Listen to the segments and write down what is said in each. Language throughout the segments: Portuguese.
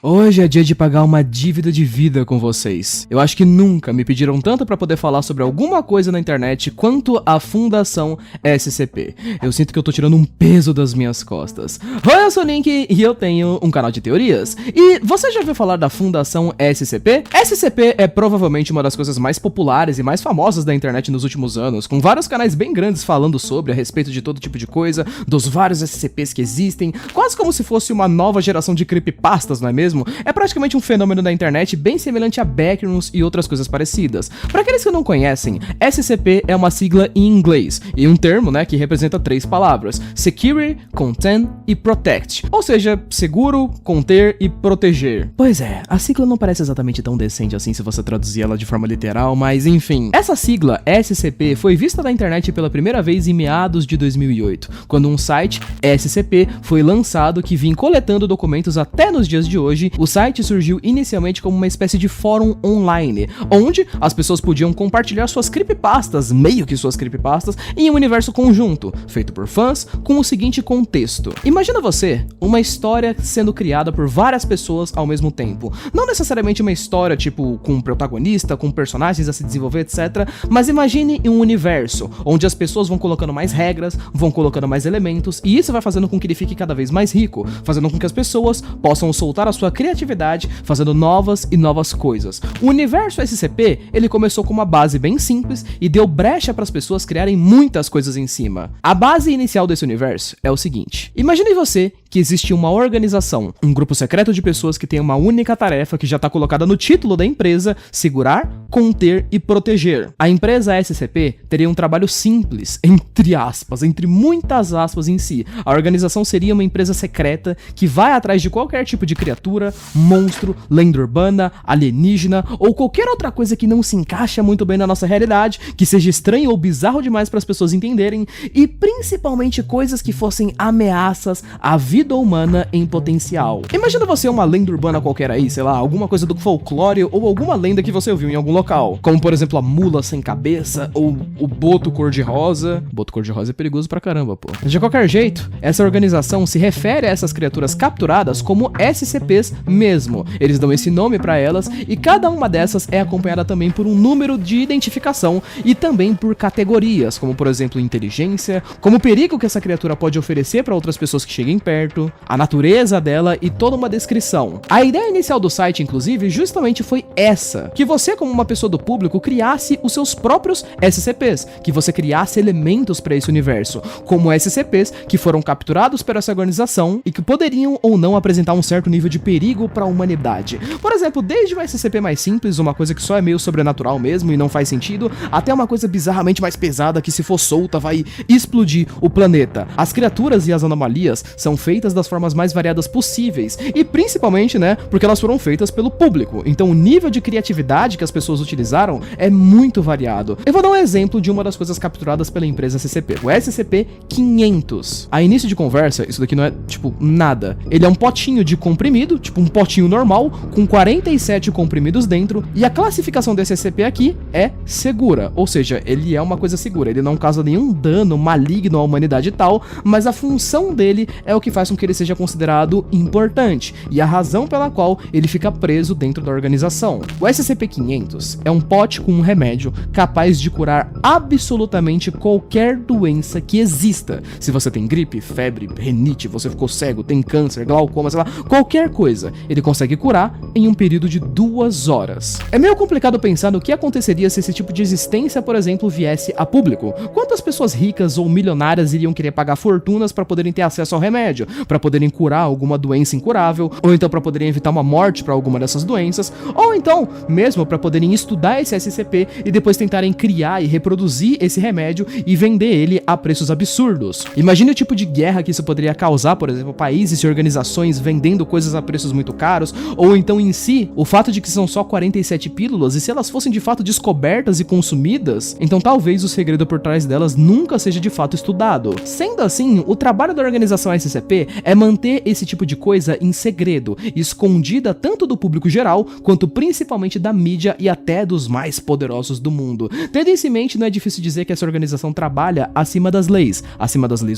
Hoje é dia de pagar uma dívida de vida com vocês. Eu acho que nunca me pediram tanto pra poder falar sobre alguma coisa na internet quanto a Fundação SCP. Eu sinto que eu tô tirando um peso das minhas costas. Oi, eu sou o Link e eu tenho um canal de teorias. E você já ouviu falar da Fundação SCP? SCP é provavelmente uma das coisas mais populares e mais famosas da internet nos últimos anos, com vários canais bem grandes falando sobre a respeito de todo tipo de coisa, dos vários SCPs que existem, quase como se fosse uma nova geração de creepypastas, não é mesmo? É praticamente um fenômeno da internet bem semelhante a Backrooms e outras coisas parecidas. Para aqueles que não conhecem, SCP é uma sigla em inglês, e um termo, que representa 3 palavras: Secure, Contain e Protect. Ou seja, seguro, conter e proteger. Pois é, a sigla não parece exatamente tão decente assim se você traduzir ela de forma literal, mas enfim. Essa sigla, SCP, foi vista na internet pela primeira vez em meados de 2008, quando um site, SCP, foi lançado que vinha coletando documentos até nos dias de hoje. O site surgiu inicialmente como uma espécie de fórum online, onde as pessoas podiam compartilhar suas creepypastas, meio que suas creepypastas, em um universo conjunto, feito por fãs, com o seguinte contexto. Imagina você, uma história sendo criada por várias pessoas ao mesmo tempo. Não necessariamente uma história, tipo, com um protagonista, com personagens a se desenvolver, etc. Mas imagine um universo, onde as pessoas vão colocando mais regras, vão colocando mais elementos, e isso vai fazendo com que ele fique cada vez mais rico, fazendo com que as pessoas possam soltar a sua criatividade, fazendo novas e novas coisas. O universo SCP, ele começou com uma base bem simples e deu brecha para as pessoas criarem muitas coisas em cima. A base inicial desse universo é o seguinte: imagine você que existe uma organização, um grupo secreto de pessoas que tem uma única tarefa que já está colocada no título da empresa: segurar, conter e proteger. A empresa SCP teria um trabalho simples, entre aspas, entre muitas aspas em si. A organização seria uma empresa secreta que vai atrás de qualquer tipo de criatura, monstro, lenda urbana, alienígena ou qualquer outra coisa que não se encaixa muito bem na nossa realidade, que seja estranho ou bizarro demais para as pessoas entenderem, e principalmente coisas que fossem ameaças à vida humana em potencial. Imagina você uma lenda urbana qualquer aí, sei lá, alguma coisa do folclore ou alguma lenda que você ouviu em algum local, como por exemplo a mula sem cabeça ou o boto cor-de-rosa. Boto cor-de-rosa é perigoso pra caramba, pô. De qualquer jeito, essa organização se refere a essas criaturas capturadas como SCPs mesmo. Eles dão esse nome pra elas e cada uma dessas é acompanhada também por um número de identificação e também por categorias, como por exemplo inteligência, como o perigo que essa criatura pode oferecer para outras pessoas que cheguem perto, a natureza dela e toda uma descrição. A ideia inicial do site, inclusive, justamente foi essa: que você, como uma pessoa do público, criasse os seus próprios SCPs, que você criasse elementos para esse universo, como SCPs que foram capturados por essa organização e que poderiam ou não apresentar um certo nível de perigo para a humanidade. Por exemplo, desde o SCP mais simples, uma coisa que só é meio sobrenatural mesmo e não faz sentido, até uma coisa bizarramente mais pesada que, se for solta, vai explodir o planeta. As criaturas e as anomalias são feitas das formas mais variadas possíveis e principalmente, porque elas foram feitas pelo público. Então o nível de criatividade que as pessoas utilizaram é muito variado. Eu vou dar um exemplo de uma das coisas capturadas pela empresa SCP, o SCP-500. A início de conversa, isso daqui não é, nada. Ele é um potinho de comprimido, um potinho normal, com 47 comprimidos dentro, e a classificação desse SCP aqui é segura, ou seja, ele é uma coisa segura, ele não causa nenhum dano maligno à humanidade e tal, mas a função dele é o que faz com que ele seja considerado importante, e a razão pela qual ele fica preso dentro da organização. O SCP-500 é um pote com um remédio capaz de curar absolutamente qualquer doença que exista. Se você tem gripe, febre, rinite, você ficou cego, tem câncer, glaucoma, sei lá, qualquer coisa, ele consegue curar em um período de 2 horas. É meio complicado pensar no que aconteceria se esse tipo de existência, por exemplo, viesse a público. Quantas pessoas ricas ou milionárias iriam querer pagar fortunas para poderem ter acesso ao remédio, para poderem curar alguma doença incurável, ou então para poderem evitar uma morte para alguma dessas doenças, ou então mesmo para poderem estudar esse SCP e depois tentarem criar e reproduzir esse remédio e vender ele a preços absurdos. Imagine o tipo de guerra que isso poderia causar, por exemplo, países e organizações vendendo coisas a preços muito caros, ou então em si, o fato de que são só 47 pílulas, e se elas fossem de fato descobertas e consumidas, então talvez o segredo por trás delas nunca seja de fato estudado. Sendo assim, o trabalho da organização SCP SCP é manter esse tipo de coisa em segredo, escondida tanto do público geral, quanto principalmente da mídia e até dos mais poderosos do mundo. Tendo isso em mente, não é difícil dizer que essa organização trabalha acima das leis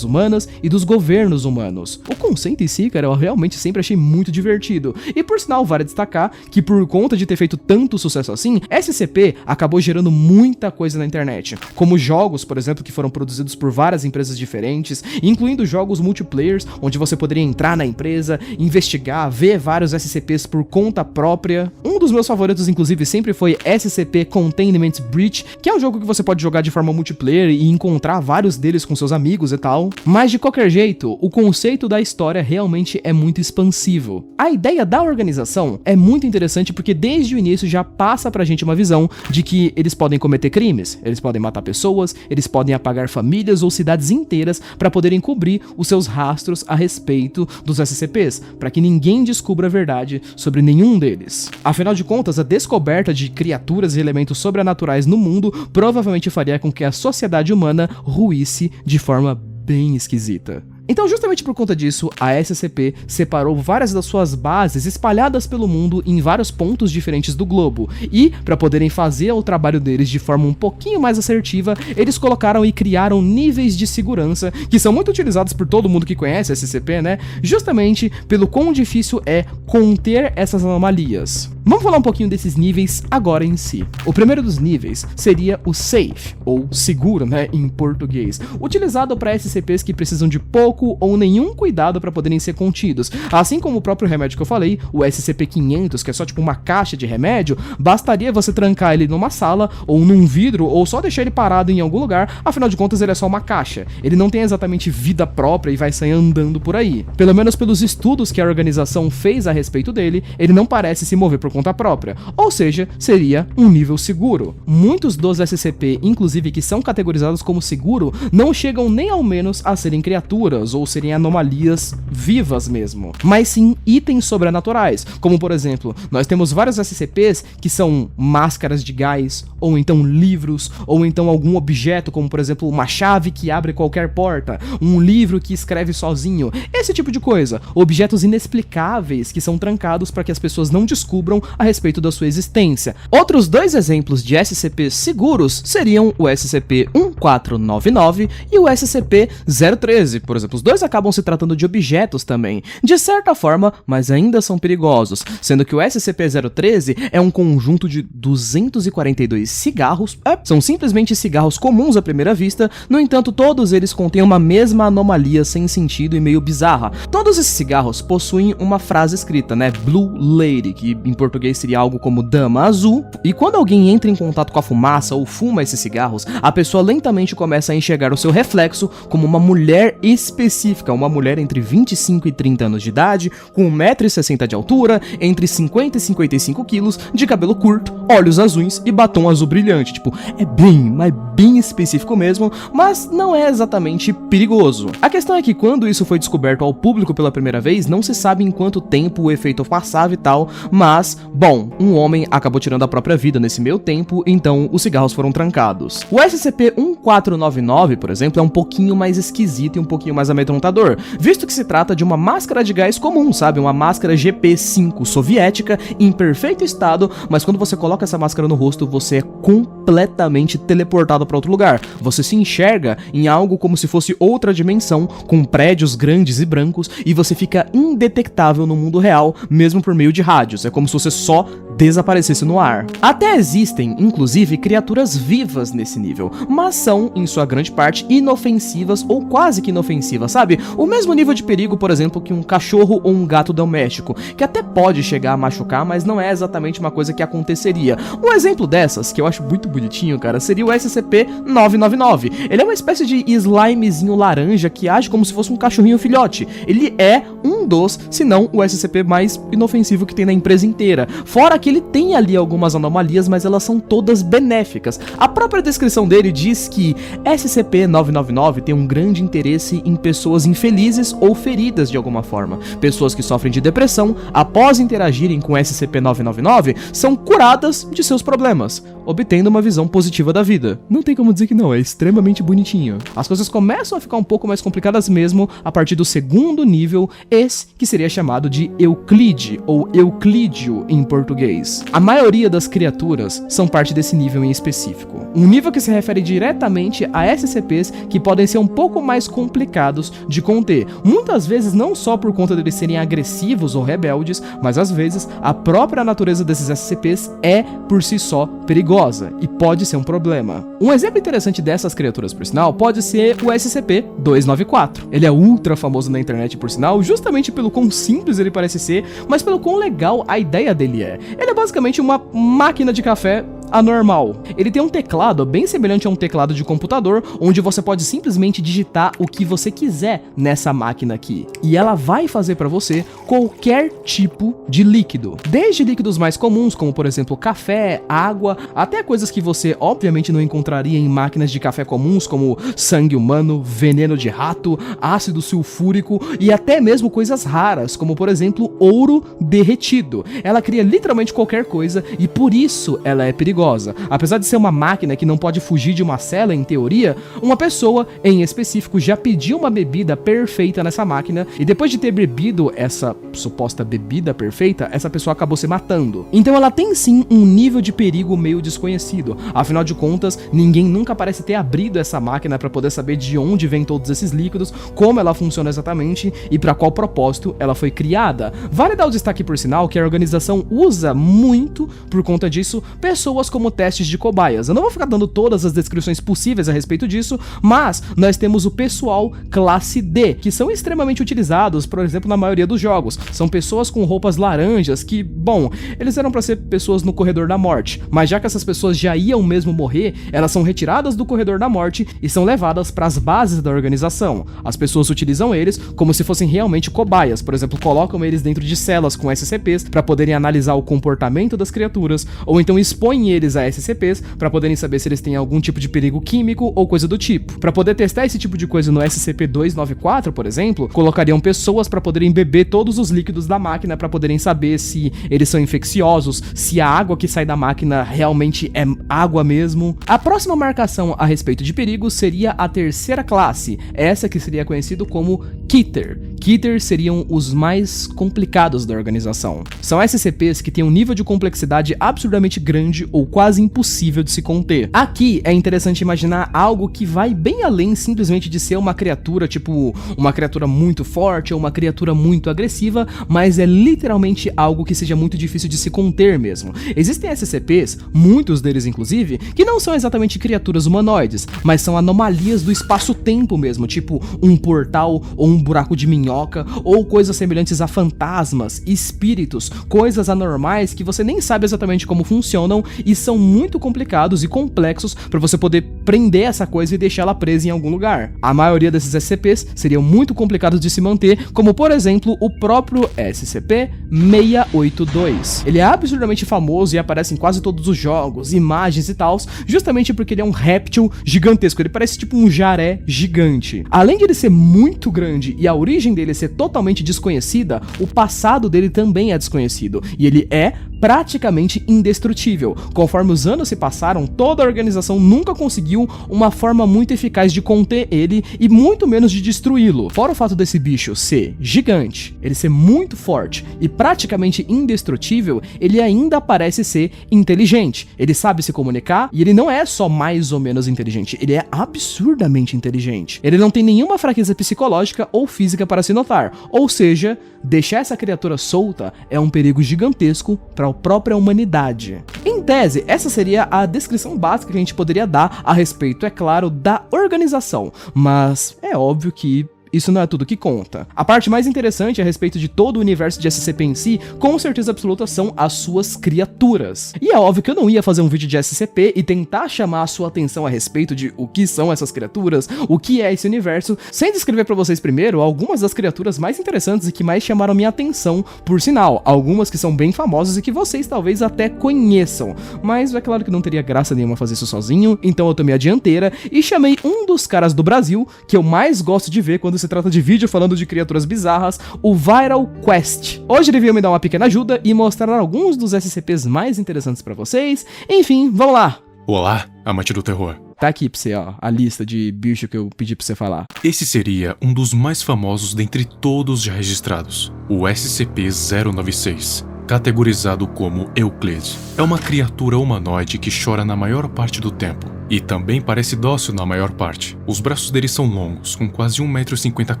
humanas e dos governos humanos. O conceito em si, cara, eu realmente sempre achei muito divertido. E por sinal, vale destacar que por conta de ter feito tanto sucesso assim, SCP acabou gerando muita coisa na internet, como jogos, por exemplo, que foram produzidos por várias empresas diferentes, incluindo jogos multiplayers, onde você poderia entrar na empresa, investigar, ver vários SCPs por conta própria. Um dos meus favoritos, inclusive, sempre foi SCP Containment Breach, que é um jogo que você pode jogar de forma multiplayer e encontrar vários deles com seus amigos e tal. Mas de qualquer jeito, o conceito da história realmente é muito expansivo. A ideia da organização é muito interessante porque desde o início já passa pra gente uma visão de que eles podem cometer crimes, eles podem matar pessoas, eles podem apagar famílias ou cidades inteiras para poderem cobrir os seus rastros a respeito dos SCPs, para que ninguém descubra a verdade sobre nenhum deles. Afinal de contas, a descoberta de criaturas e elementos sobrenaturais no mundo provavelmente faria com que a sociedade humana ruísse de forma bem esquisita. Então, justamente por conta disso, a SCP separou várias das suas bases espalhadas pelo mundo em vários pontos diferentes do globo, e, para poderem fazer o trabalho deles de forma um pouquinho mais assertiva, eles colocaram e criaram níveis de segurança, que são muito utilizados por todo mundo que conhece a SCP, né? Justamente pelo quão difícil é conter essas anomalias. Vamos falar um pouquinho desses níveis agora em si. O primeiro dos níveis seria o Safe, ou seguro, né, em português, utilizado para SCPs que precisam de pouco ou nenhum cuidado para poderem ser contidos. Assim como o próprio remédio que eu falei, o SCP-500, que é só tipo uma caixa de remédio, bastaria você trancar ele numa sala, ou num vidro, ou só deixar ele parado em algum lugar, afinal de contas ele é só uma caixa. Ele não tem exatamente vida própria e vai sair andando por aí. Pelo menos pelos estudos que a organização fez a respeito dele, ele não parece se mover por conta própria, ou seja, seria um nível seguro. Muitos dos SCP, inclusive que são categorizados como seguro, não chegam nem ao menos a serem criaturas, ou serem anomalias vivas mesmo, mas sim itens sobrenaturais, como por exemplo, nós temos vários SCPs que são máscaras de gás, ou então livros, ou então algum objeto, como por exemplo uma chave que abre qualquer porta, um livro que escreve sozinho, esse tipo de coisa, objetos inexplicáveis que são trancados para que as pessoas não descubram a respeito da sua existência. Outros dois exemplos de SCPs seguros seriam o SCP-1499 e o SCP-013, por exemplo. Os dois acabam se tratando de objetos também, de certa forma, mas ainda são perigosos, sendo que o SCP-013 é um conjunto de 242 cigarros, são simplesmente cigarros comuns à primeira vista, no entanto todos eles contêm uma mesma anomalia sem sentido e meio bizarra. Todos esses cigarros possuem uma frase escrita, né, Blue Lady, que em português seria algo como Dama Azul, e quando alguém entra em contato com a fumaça ou fuma esses cigarros, a pessoa lentamente começa a enxergar o seu reflexo como uma mulher específica, uma mulher entre 25 e 30 anos de idade, com 1,60 m de altura, entre 50 e 55 quilos, de cabelo curto, olhos azuis e batom azul brilhante. Tipo, é bem específico mesmo, mas não é exatamente perigoso. A questão é que quando isso foi descoberto ao público pela primeira vez, não se sabe em quanto tempo o efeito passava e tal, mas, bom, um homem acabou tirando a própria vida nesse meio tempo, então os cigarros foram trancados. O SCP-1499, por exemplo, é um pouquinho mais esquisito e um pouquinho mais amedrontador, visto que se trata de uma máscara de gás comum, sabe? Uma máscara GP5 soviética em perfeito estado, mas quando você coloca essa máscara no rosto, você é completamente teleportado para outro lugar. Você se enxerga em algo como se fosse outra dimensão, com prédios grandes e brancos, e você fica indetectável no mundo real, mesmo por meio de rádios. É como se você só desaparecesse no ar. Até existem, inclusive, criaturas vivas nesse nível, mas são, em sua grande parte, inofensivas ou quase que inofensivas, sabe? O mesmo nível de perigo, por exemplo, que um cachorro ou um gato doméstico, que até pode chegar a machucar, mas não é exatamente uma coisa que aconteceria. Um exemplo dessas, que eu acho muito bonitinho, cara, seria o SCP-999. Ele é uma espécie de slimezinho laranja que age como se fosse um cachorrinho filhote. Ele é um dos, se não o SCP mais inofensivo que tem na empresa inteira. Fora que ele tem ali algumas anomalias, mas elas são todas benéficas. A própria descrição dele diz que SCP-999 tem um grande interesse em pessoas infelizes ou feridas de alguma forma. Pessoas que sofrem de depressão, após interagirem com SCP-999, são curadas de seus problemas, obtendo uma visão positiva da vida. Não tem como dizer que não, é extremamente bonitinho. As coisas começam a ficar um pouco mais complicadas mesmo a partir do segundo nível, esse que seria chamado de Euclide, ou Euclídeo em português. A maioria das criaturas são parte desse nível em específico. Um nível que se refere diretamente a SCPs que podem ser um pouco mais complicados de conter. Muitas vezes não só por conta deles serem agressivos ou rebeldes, mas às vezes a própria natureza desses SCPs é por si só perigosa e pode ser um problema. Um exemplo interessante dessas criaturas, por sinal, pode ser o SCP-294. Ele é ultra famoso na internet, por sinal, justamente pelo quão simples ele parece ser, mas pelo quão legal a ideia dele é. Ele é basicamente uma máquina de café anormal. Ele tem um teclado bem semelhante a um teclado de computador, onde você pode simplesmente digitar o que você quiser nessa máquina aqui. E ela vai fazer para você qualquer tipo de líquido. Desde líquidos mais comuns, como por exemplo café, água, até coisas que você obviamente não encontraria em máquinas de café comuns, como sangue humano, veneno de rato, ácido sulfúrico e até mesmo coisas raras, como por exemplo ouro derretido. Ela cria literalmente qualquer coisa e por isso ela é perigosa. Apesar de ser uma máquina que não pode fugir de uma cela, em teoria, uma pessoa em específico já pediu uma bebida perfeita nessa máquina e depois de ter bebido essa suposta bebida perfeita, essa pessoa acabou se matando. Então ela tem sim um nível de perigo meio desconhecido. Afinal de contas, ninguém nunca parece ter abrido essa máquina para poder saber de onde vem todos esses líquidos, como ela funciona exatamente e para qual propósito ela foi criada. Vale dar o destaque, por sinal, que a organização usa muito, por conta disso, pessoas como testes de cobaias. Eu não vou ficar dando todas as descrições possíveis a respeito disso, mas nós temos o pessoal classe D, que são extremamente utilizados, por exemplo, na maioria dos jogos. São pessoas com roupas laranjas que, bom, eles eram para ser pessoas no corredor da morte, mas já que essas pessoas já iam mesmo morrer, elas são retiradas do corredor da morte e são levadas para as bases da organização. As pessoas utilizam eles como se fossem realmente cobaias, por exemplo, colocam eles dentro de celas com SCPs para poderem analisar o comportamento das criaturas, ou então expõem eles a SCPs para poderem saber se eles têm algum tipo de perigo químico ou coisa do tipo. Para poder testar esse tipo de coisa no SCP-294, por exemplo, colocariam pessoas para poderem beber todos os líquidos da máquina para poderem saber se eles são infecciosos, se a água que sai da máquina realmente é água mesmo. A próxima marcação a respeito de perigo seria a terceira classe, essa que seria conhecido como Keter. Keter seriam os mais complicados da organização. São SCPs que têm um nível de complexidade absurdamente grande ou quase impossível de se conter. Aqui é interessante imaginar algo que vai bem além simplesmente de ser uma criatura, tipo uma criatura muito forte ou uma criatura muito agressiva, mas é literalmente algo que seja muito difícil de se conter mesmo. Existem SCPs, muitos deles inclusive, que não são exatamente criaturas humanoides, mas são anomalias do espaço-tempo mesmo, tipo um portal ou um buraco de minhoca, ou coisas semelhantes a fantasmas, espíritos, coisas anormais que você nem sabe exatamente como funcionam e são muito complicados e complexos para você poder prender essa coisa e deixar ela presa em algum lugar. A maioria desses SCPs seriam muito complicados de se manter, como por exemplo o próprio SCP-682. Ele é absurdamente famoso e aparece em quase todos os jogos, imagens e tals, justamente porque ele é um réptil gigantesco, ele parece tipo um jaré gigante. Além de ele ser muito grande e a origem dele ser totalmente desconhecida, o passado dele também é desconhecido, e ele é praticamente indestrutível. Conforme os anos se passaram, toda a organização nunca conseguiu uma forma muito eficaz de conter ele e muito menos de destruí-lo. Fora o fato desse bicho ser gigante, ele ser muito forte e praticamente indestrutível, ele ainda parece ser inteligente. Ele sabe se comunicar e ele não é só mais ou menos inteligente, ele é absurdamente inteligente. Ele não tem nenhuma fraqueza psicológica ou física para se notar, ou seja, deixar essa criatura solta é um perigo gigantesco para a própria humanidade. Em tese, essa seria a descrição básica que a gente poderia dar a respeito, é claro, da organização, mas é óbvio que isso não é tudo que conta. A parte mais interessante a respeito de todo o universo de SCP em si, com certeza absoluta, são as suas criaturas. E é óbvio que eu não ia fazer um vídeo de SCP e tentar chamar a sua atenção a respeito de o que são essas criaturas, o que é esse universo, sem descrever pra vocês primeiro algumas das criaturas mais interessantes e que mais chamaram minha atenção, por sinal, algumas que são bem famosas e que vocês talvez até conheçam, mas é claro que não teria graça nenhuma fazer isso sozinho, então eu tomei a dianteira e chamei um dos caras do Brasil que eu mais gosto de ver quando se trata de vídeo falando de criaturas bizarras, o Viral Quest. Hoje ele veio me dar uma pequena ajuda e mostrar alguns dos SCPs mais interessantes pra vocês. Enfim, vamos lá! Olá, amante do terror. Tá aqui pra você, ó, a lista de bicho que eu pedi pra você falar. Esse seria um dos mais famosos dentre todos já registrados, o SCP-096. Categorizado como Euclid. É uma criatura humanoide que chora na maior parte do tempo, e também parece dócil na maior parte. Os braços dele são longos, com quase 1,50 m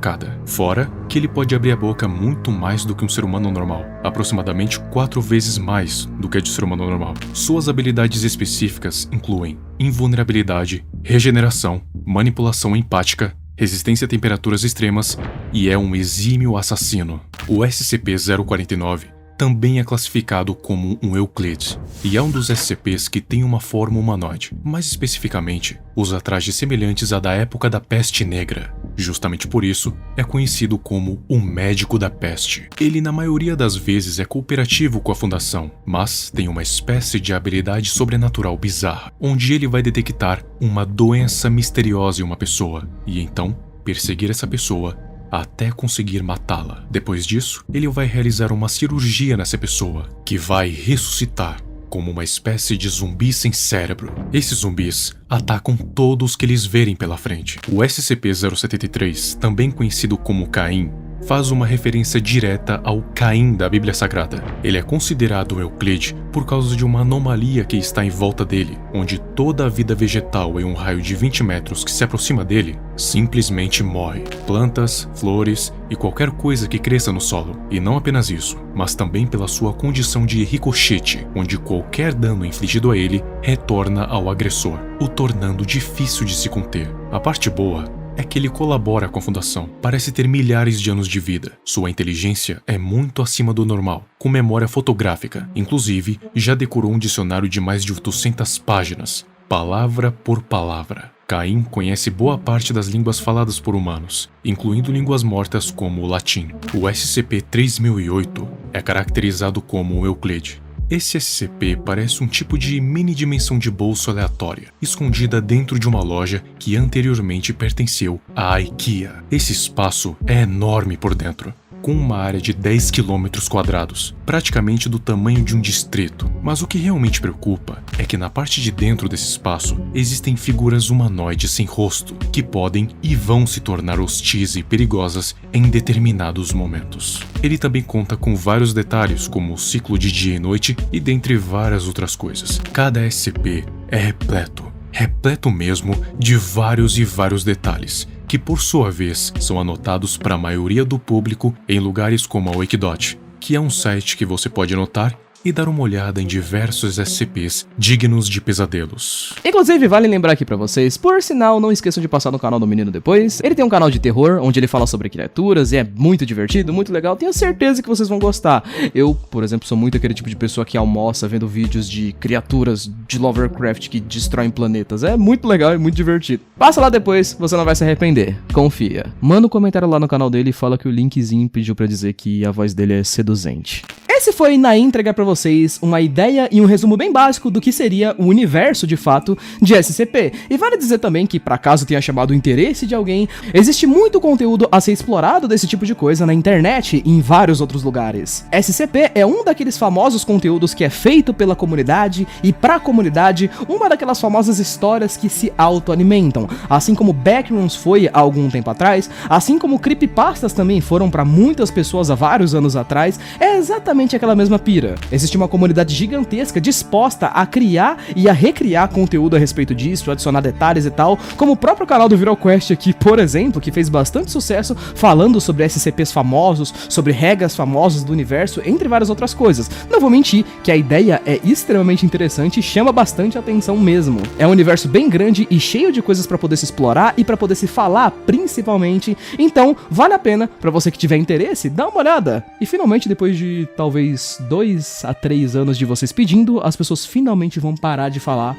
cada, fora que ele pode abrir a boca muito mais do que um ser humano normal, aproximadamente 4 vezes mais do que a de um ser humano normal. Suas habilidades específicas incluem invulnerabilidade, regeneração, manipulação empática, resistência a temperaturas extremas e é um exímio assassino. O SCP-049 também é classificado como um Euclid, e é um dos SCPs que tem uma forma humanoide, mais especificamente, usa trajes semelhantes à da época da Peste Negra. Justamente por isso, é conhecido como o Médico da Peste. Ele na maioria das vezes é cooperativo com a Fundação, mas tem uma espécie de habilidade sobrenatural bizarra, onde ele vai detectar uma doença misteriosa em uma pessoa, e então perseguir essa pessoa até conseguir matá-la. Depois disso, ele vai realizar uma cirurgia nessa pessoa, que vai ressuscitar como uma espécie de zumbi sem cérebro. Esses zumbis atacam todos que eles verem pela frente. O SCP-073, também conhecido como Caim, faz uma referência direta ao Caim da Bíblia Sagrada. Ele é considerado um Euclid por causa de uma anomalia que está em volta dele, onde toda a vida vegetal em um raio de 20 metros que se aproxima dele simplesmente morre. Plantas, flores e qualquer coisa que cresça no solo. E não apenas isso, mas também pela sua condição de ricochete, onde qualquer dano infligido a ele retorna ao agressor, o tornando difícil de se conter. A parte boa é que ele colabora com a Fundação. Parece ter milhares de anos de vida. Sua inteligência é muito acima do normal, com memória fotográfica. Inclusive, já decorou um dicionário de mais de 800 páginas, palavra por palavra. Caim conhece boa parte das línguas faladas por humanos, incluindo línguas mortas como o latim. O SCP-3008 é caracterizado como um Euclid. Esse SCP parece um tipo de mini-dimensão de bolso aleatória, escondida dentro de uma loja que anteriormente pertenceu à IKEA. Esse espaço é enorme por dentro, com uma área de 10 km², praticamente do tamanho de um distrito. Mas o que realmente preocupa é que na parte de dentro desse espaço existem figuras humanoides sem rosto, que podem e vão se tornar hostis e perigosas em determinados momentos. Ele também conta com vários detalhes, como o ciclo de dia e noite e dentre várias outras coisas. Cada SCP é repleto mesmo de vários e vários detalhes, que por sua vez são anotados para a maioria do público em lugares como a Wikidot, que é um site que você pode anotar e dar uma olhada em diversos SCPs dignos de pesadelos. Inclusive, vale lembrar aqui pra vocês, por sinal, não esqueçam de passar no canal do menino depois. Ele tem um canal de terror, onde ele fala sobre criaturas, e é muito divertido, muito legal, tenho certeza que vocês vão gostar. Eu, por exemplo, sou muito aquele tipo de pessoa que almoça vendo vídeos de criaturas de Lovecraft que destroem planetas. É muito legal, é muito divertido. Passa lá depois, você não vai se arrepender, confia. Manda um comentário lá no canal dele e fala que o linkzinho pediu pra dizer que a voz dele é seduzente. Esse foi, na íntegra pra vocês, uma ideia e um resumo bem básico do que seria o universo, de fato, de SCP. E vale dizer também que, pra caso tenha chamado o interesse de alguém, existe muito conteúdo a ser explorado desse tipo de coisa na internet e em vários outros lugares. SCP é um daqueles famosos conteúdos que é feito pela comunidade e pra comunidade, uma daquelas famosas histórias que se autoalimentam. Assim como Backrooms foi há algum tempo atrás, assim como creepypastas também foram pra muitas pessoas há vários anos atrás, é exatamente exatamente aquela mesma pira. Existe uma comunidade gigantesca disposta a criar e a recriar conteúdo a respeito disso, adicionar detalhes e tal, como o próprio canal do ViralQuest aqui, por exemplo, que fez bastante sucesso falando sobre SCPs famosos, sobre regras famosas do universo, entre várias outras coisas. Não vou mentir que a ideia é extremamente interessante e chama bastante atenção mesmo. É um universo bem grande e cheio de coisas pra poder se explorar e pra poder se falar, principalmente. Então, vale a pena, pra você que tiver interesse, dá uma olhada. E finalmente, depois de talvez 2 a 3 anos de vocês pedindo, as pessoas finalmente vão parar de falar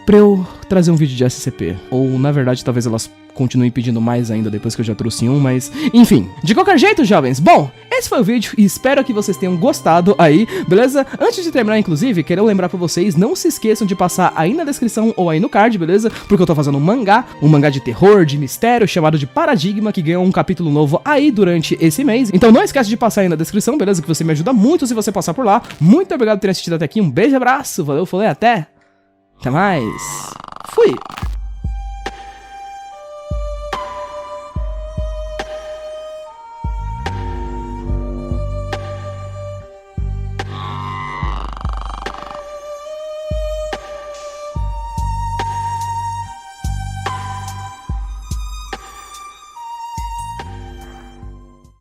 pra eu trazer um vídeo de SCP. Ou, na verdade, talvez elas continuem pedindo mais ainda depois que eu já trouxe um, mas... Enfim, de qualquer jeito, jovens, bom, esse foi o vídeo e espero que vocês tenham gostado aí, beleza? Antes de terminar, inclusive, quero lembrar pra vocês, não se esqueçam de passar aí na descrição ou aí no card, beleza? Porque eu tô fazendo um mangá de terror, de mistério, chamado de Paradigma, que ganhou um capítulo novo aí durante esse mês. Então não esquece de passar aí na descrição, beleza? Que você me ajuda muito se você passar por lá. Muito obrigado por ter assistido até aqui, um beijo, abraço, valeu, falei, até mais. Fui!